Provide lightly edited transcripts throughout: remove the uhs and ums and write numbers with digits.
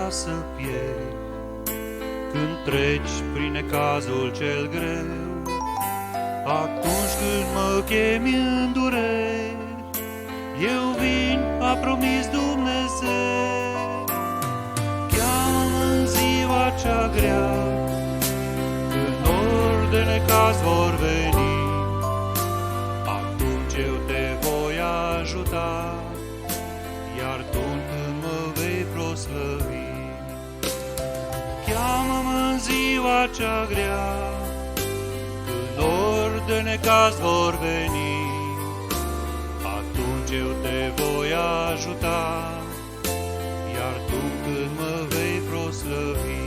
să pierd. Când treci prin necazul cel greu, atunci când mă chemi în dureri, eu vin, a promis Dumnezeu. Cheamă-mă în ziua cea grea, când nori de necaz vor veni, atunci eu te voi ajuta, iar tu când mă vei proslăvi. Cheamă-mă în ziua cea grea, când nori de necaz vor veni, atunci eu te voi ajuta, iar tu când mă vei proslăvi.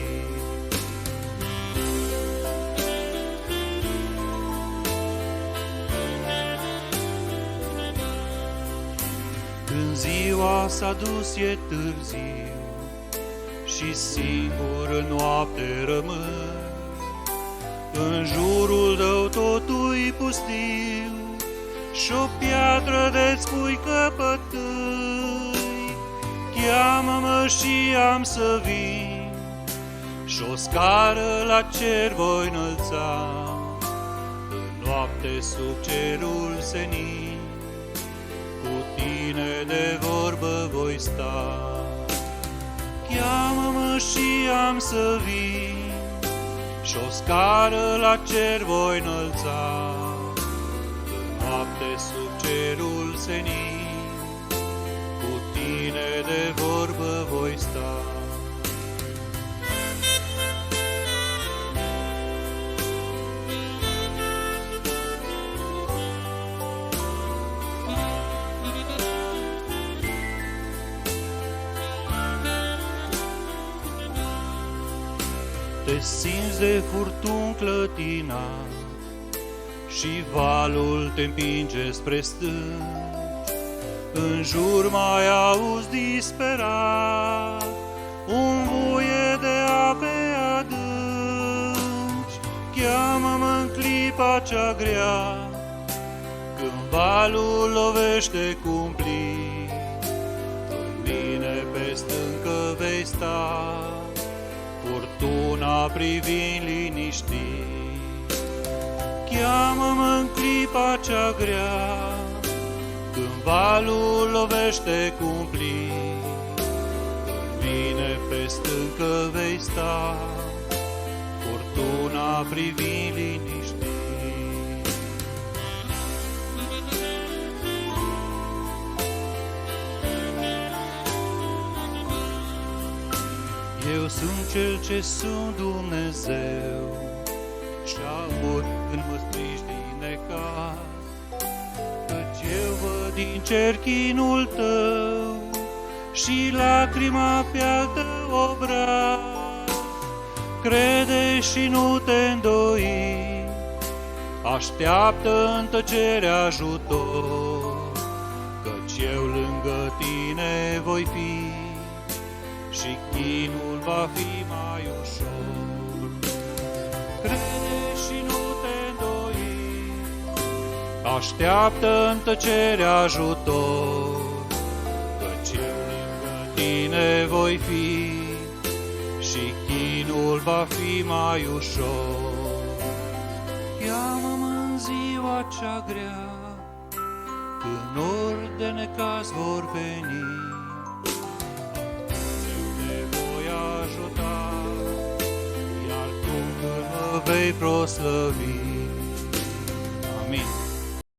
Când ziua s-a dus e târziu și singur în noapte rămân, în jurul tău totul-i pustiu și-o piatră de-ți pui căpătâi. Cheamă-mă și am să vin, și-o scară la cer voi înălța, în noapte sub cerul senin, cu tine de vorbă voi sta. Cheamă-mă și am să vin, și-o scară la cer voi înălța, în noapte sub cerul senin, cu tine de vorbă voi sta. Te simți de furtun clătinat și valul te împinge spre stânci, în jur mai auzi disperat un buie de ape adânci. Cheamă-mă în clipa cea grea, când valul lovește cumplit, în mine pe stâncă vei sta, furtuna privind liniștit. Cheamă-mă în clipa cea grea, când valul lovește cumplit, în mine pe stâncă vei sta, furtuna privind liniștit. Eu sunt cel ce sunt Dumnezeu și aud când mă strigi din necaz, căci eu văd din cer chinul tău și lacrima pe-al tău obraz. Crede și nu te îndoi, așteaptă în tăcere ajutor, căci eu lângă tine voi fi și chinul va fi mai ușor. Crede și nu te îndoi, așteaptă în tăcere ajutor, căci eu lângă tine voi fi și chinul va fi mai ușor. Cheamă-mă în ziua cea grea, când nori de necaz vor veni, vei proslăvi.